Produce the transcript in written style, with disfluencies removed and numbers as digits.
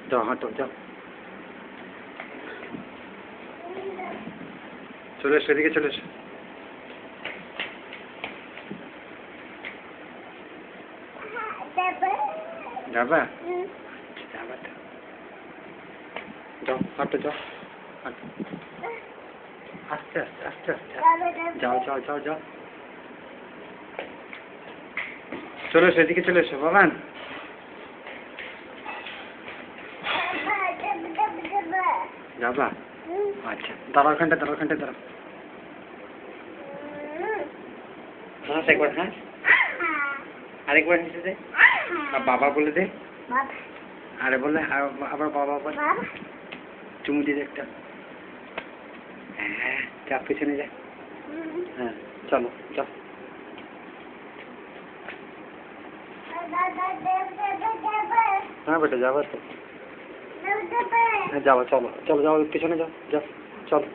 যাও হাঁটো যাও, চলে এসো, এদিকে চলে এসো। যাবা? যাবা তো, যাও হাঁটো, যাও হাঁটো, আস্তে আস্তে আস্তে আস্তে, যাও যাও যাও যাও, চলে এসো, এদিকে চলে এসো বাবান। যাবা? আচ্ছা, দাঁড়াও ওখানটা, দাঁড়াও ওখানটা, দাঁড়াও। হাঁস একবার, হাঁস আরেকবার, হেসে দে, বাবা বলে দে, আরে বলে আবার বাবা বল, চুমু দিয়ে দে একটা। হ্যাঁ যা, পেছনে যা। হ্যাঁ চলো যাও। হ্যাঁ বেটা যাবো তো, হ্যাঁ যাবো, চলো চলো যাও, পেছনে যাও, যাও চলো।